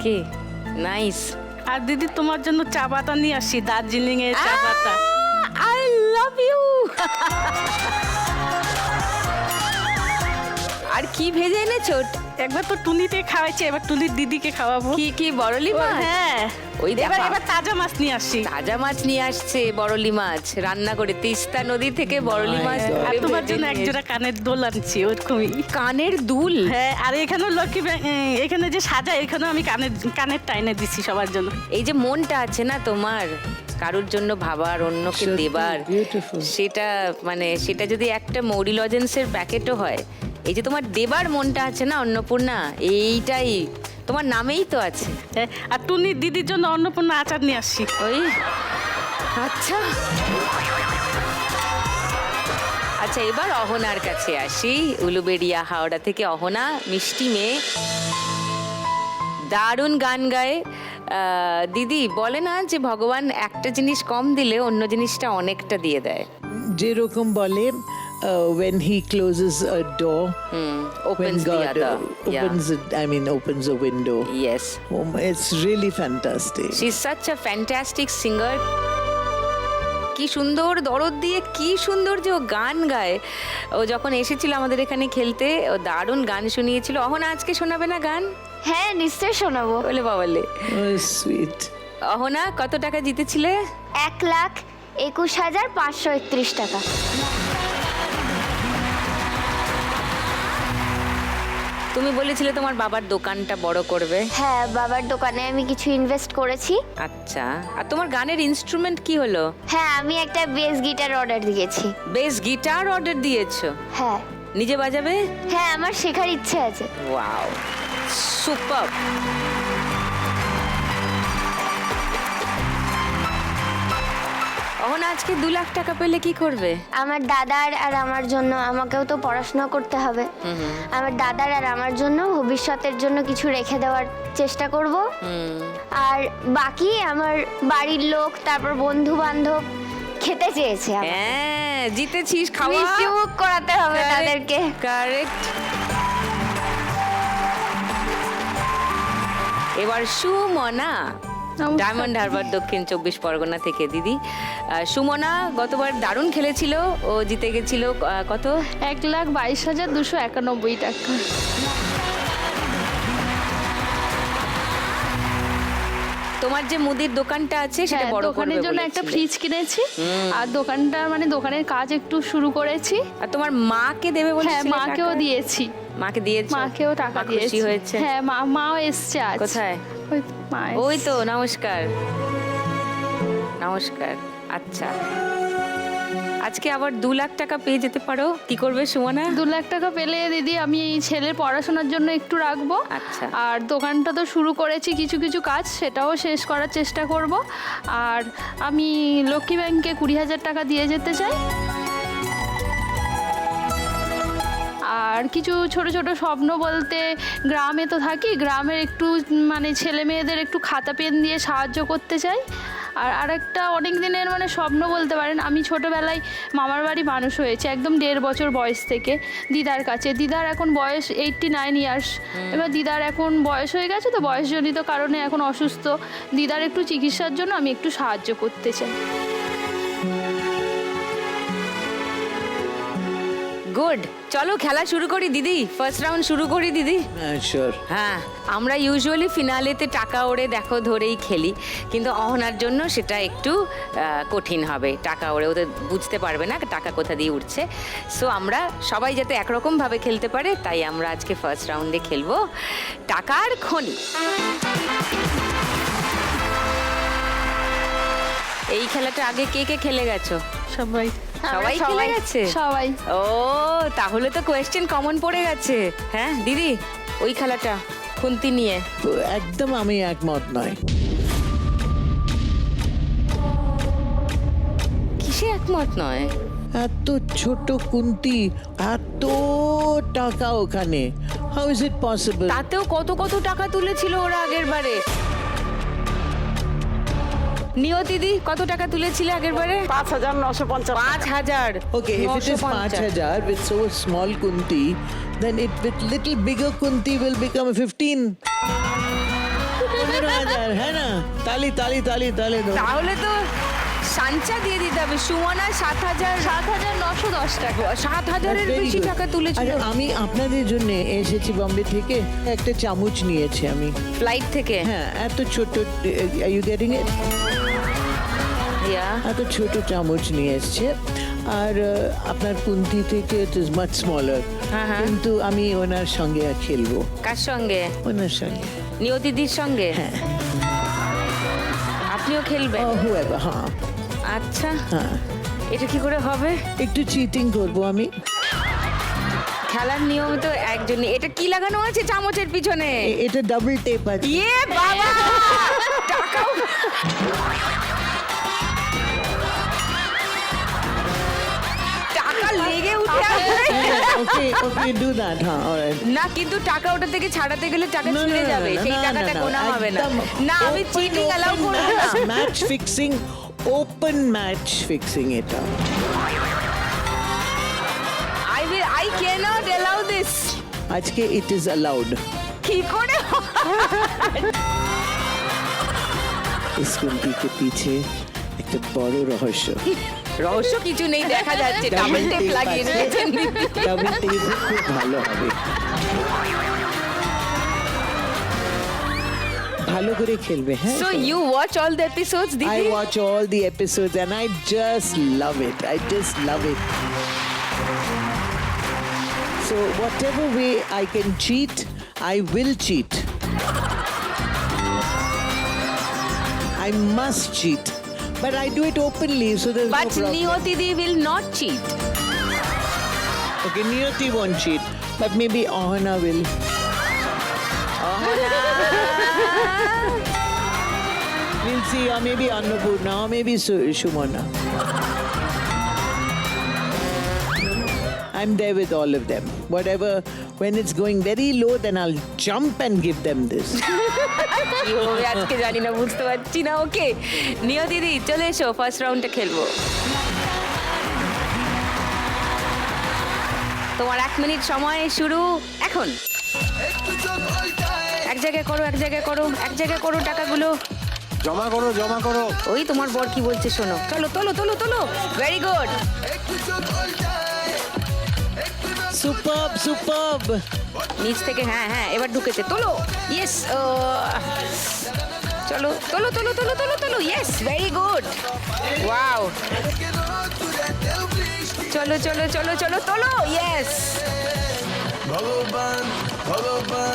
ওকে, nice. আর দিদি তোমার জন্য চা পাতা নিয়ে আসি, দার্জিলিং এর চা পাতা। I love you. আর কি ভেজে এনেছো? একবার তো টুনিতে খাওয়াইছি, এবার টুনির দিদিকে খাওয়াবো। কি কি বড়লি মাছ? হ্যাঁ, ওই এবার দেখো, এবার তাজা মাছ নিয়ে আসি। তাজা মাছ নিয়ে আসছে, বড়লি মাছ রান্না করে তিস্তা নদী থেকে বড়লি মাছ ধরে আর তোমার ভেজে জন্য নিয়ে একজোড়া কানের দোল আনছি ওরকমই। কানের দুল? হ্যাঁ, আর এখানেও লক্ষ্মী এখানে যে সাজা, এখানেও আমি কানের টাইনে দিচ্ছি সবার জন্য। এই যে মনটা আছে না তোমার, কারোর জন্য ভাবার, অন্যকে দেবার, সেটা মানে সেটা যদি একটা মৌরি লজেন্সের প্যাকেটও হয়, এই যে তোমার দেবার মনটা আছে না অন্নপূর্ণা, এইটাই তোমার নামেই তো আছে। হ্যাঁ, আর টুনির দিদির জন্য অন্নপূর্ণা আচার নিয়ে আসছি। ওই আচ্ছা আচ্ছা, এবার অহনার কাছে আসি। উলুবেড়িয়া হাওড়া থেকে অহনা, মিষ্টি মেয়ে, দারুণ গান গায়। দিদি বলে না যে ভগবান একটা জিনিস কম দিলে অন্য জিনিসটা অনেকটা দিয়ে দেয়। যেরকম বলে when he closes a door, when Opens the God other. opens it, I mean opens a window. Yes. It's really fantastic. She's such a fantastic singer. কি সুন্দর দরদ দিয়ে, কি সুন্দর যে ও গান গায়। ও যখন এসেছিল আমাদের এখানে খেলতে, ও দারুণ গান শুনিয়েছিল। অহনা আজকে শোনাবে না গান? হ্যাঁ, নিশ্চয়ই শোনাবো। বলে বাবালে। Oh, sweet. অহনা কত টাকা জিতেছিলে? 1,21,531 টাকা। তুমি বলেছিলে তোমার বাবার দোকানটা বড় করবে। হ্যাঁ, বাবার দোকানে আমি কিছু ইনভেস্ট করেছি। আচ্ছা, আর তোমার গানের ইনস্ট্রুমেন্ট কি হলো? হ্যাঁ, আমি একটা বেস গিটার অর্ডার দিয়েছি। বেস গিটার অর্ডার দিয়েছো? হ্যাঁ নিজে বাজাবে? হ্যাঁ, আমার শেখার ইচ্ছে আছে। Wow, super. অহনা আজকে 2 লাখ টাকা পেলে কি করবে? আমার দাদার আর আমার জন্য, আমাকেও তো পড়াশোনা করতে হবে, আমার দাদার আর আমার জন্য ভবিষ্যতের জন্য কিছু রেখে দেওয়ার চেষ্টা করব। আর বাকি আমার বাড়ির লোক, তারপর বন্ধু বান্ধব খেতে চেয়েছে। হ্যাঁ, জিতেছিস, খাওয়া মিষ্টি মুখ করাতে হবে তাদেরকে। কারেক্ট। এবার সুমনা, ডায়মন্ড হারবার, দক্ষিণ 24 পরগনা থেকে। দিদি, সুমনা গতবার দারুণ খেলেছিল, ও জিতে গেছিল কত? 1,22,291 টাকা। তোমার যে মুদির দোকানটা আছে সেটা বড় করবে দোকানের জন্য একটা বলেছিলে। ফ্রিজ কিনেছি, আর দোকানটা মানে দোকানের কাজ একটু শুরু করেছি। আর তোমার মাকে দেবে বলেছিলে? হ্যাঁ, মাকেও দিয়েছি। মাকে দিয়েছো? মাকেও টাকা মা খুশি দিয়েছি। হয়েছে? হ্যাঁ, মাও এসছে আজ। কোথায়? ওই তো, মা ওই এসছে। তো, নমস্কার নমস্কার। আচ্ছা, আজকে আবার 2 লাখ টাকা পেয়ে যেতে পারো, কি করবে সুমনা? 2 লাখ টাকা পেলে দিদি আমি এই ছেলের পড়াশোনার জন্য একটু রাখবো। আচ্ছা। আর দোকানটা তো শুরু করেছি, কিছু কিছু কাজ সেটাও শেষ করার চেষ্টা করব। আর আমি লক্ষ্মী ব্যাংকে 20,000 টাকা দিয়ে যেতে চাই। আর কিছু ছোট ছোট স্বপ্ন বলতে, গ্রামে তো থাকি, গ্রামের একটু মানে ছেলে মেয়েদের একটু খাতা পেন দিয়ে সাহায্য করতে চাই। আর আরেকটা অনেক দিনের মানে স্বপ্ন বলতে পারেন, আমি ছোটোবেলায় মামার বাড়ি মানুষ হয়েছে একদম 1.5 বছর বয়স থেকে দিদার কাছে। দিদার এখন বয়স 89 ইয়ার্স। এবার দিদার এখন বয়স হয়ে গেছে, তো বয়সজনিত কারণে এখন অসুস্থ। দিদার একটু চিকিৎসার জন্য আমি একটু সাহায্য করতে চাই। গুড, চলো খেলা শুরু করি দিদি, ফার্স্ট রাউন্ড শুরু করি দিদি। Sure. হ্যাঁ, আমরা ইউজুয়ালি ফিনালেতে টাকা ওড়ে দেখো ধরেই খেলি, কিন্তু অহনার জন্য সেটা একটু কঠিন হবে। টাকা ওড়ে ওদের বুঝতে পারবে না টাকা কোথা দিয়ে উঠছে। সো আমরা সবাই যাতে একরকমভাবে খেলতে পারে, তাই আমরা আজকে ফার্স্ট রাউন্ডে খেলবো টাকার খনি। এই খেলাটা আগে কে কে খেলে গেছো? সবাই। সবাই খেলে গেছে? সবাই। ও, তাহলে তো কোয়েশ্চেন কমন পড়ে গেছে। হ্যাঁ দিদি, ওই খেলাটা খুন্তি নিয়ে। একদম আমি একমত নয়। কিসে একমত নয়? এত ছোট কুন্তি, এত টাকা ওখানে, হাউ ইজ ইট পসিবল? তাতেও কত কত টাকা তুলেছিল ওরা আগের বারে। নিয়তিদি কত টাকা তুলেছিল আগের বারে? 5,950। 5,000। Okay, if it is 5,000 with so small kunti, then it with little bigger kunti will become 15. 15,000 হ্যাঁ না তালি তালি তালি তালি দাও। তাহলে তো সাঞ্চা দিয়ে দিতে হবে। সুমনা 7,000 7,910 টাকা। 7,000-এর Very বেশি good. টাকা তুলেছিল আর আমি আপনাদের জন্য এসেছি বম্বে থেকে, একটা চামচ নিয়েছি আমি। ফ্লাইট থেকে। হ্যাঁ এত ছোট, are you getting it? Yeah. এত ছোট চামচ নিয়ে এসছে। আর আপনার কুন্তি থেকে ইট ইজ মাচ স্মলার, হ্যাঁ। কিন্তু আমি ওনার সঙ্গে খেলবো, কার সঙ্গে? ওনার সঙ্গে। নিয়তিদির সঙ্গে? হ্যাঁ। আপনিও খেলবেন? whoever, হ্যাঁ আচ্ছা, হ্যাঁ। এটা কি করে হবে? একটু চিটিং করবো আমি। খেলার নিয়ম তো একজনই। এটা কি লাগানো আছে চামচের পিছনে? এটা ডাবল টেপ আছে। ইয়ে বাবা, টাকাও টাকা লেগে উঠে আসবে। ওকে ওকে ডু দ্যাট, হ্যাঁ অলরাইট। না, কিন্তু টাকা ওটা থেকে ছাড়াতে গেলে টাকা না, ছিঁড়ে না, যাবে, না, সেই না, টাকাটা না, গোনা হবে না। একদম না, আমি open, চিটিং অ্যালাউ open করব না। match, match fixing, open match fixing এটা। I cannot allow this. আজকে it is allowed। কি করে? इस कुंती के पीछे একটা বড় রহস্য। রহস্য কিছু নেই, দেখা যাচ্ছে ডাবল টেপ লাগিয়ে রেখেছেন। ডাবল টেপ খুব ভালো হবে। ভালো করে খেলবে, হ্যাঁ। So you watch all the episodes, I Didi? watch all the episodes and I just love it. I just love it. So whatever way I can cheat, I will cheat. I must cheat. But I do it openly, so there's But no problem. Niyotidi will not cheat. Okay, Niyoti won't cheat. But maybe Ahana will. We'll see, or maybe Annapurna, or maybe Shumana. I'm there with all of them. Whatever, when it's going very low, then I'll jump and give them this. কি হবে আজকে জানি না, বুঝতে পারছি না। ওকে নিয়তিদি, চলে এসো, ফার্স্ট রাউন্ডে খেলবো। তোমার 1 মিনিট সময় শুরু এখন। এক জায়গায় করো, এক জায়গায় করো, এক জায়গায় করো টাকাগুলো। জমা করো জমা করো। ওই তোমার বর কি বলছে শোনো। চলো তোলো তোলো তোলো, ভেরি গুড। Superb, superb. নিচ থেকে, হ্যাঁ হ্যাঁ, এবার ঢুকেছে, তোলো। ইয়েস, চলো তোলো তোলো তোলো তোলো তোলো, ইয়েস, ভেরি গুড, ওয়াও। চলো চলো চলো চলো তোলো, ইয়েস। ভগবান ভগবান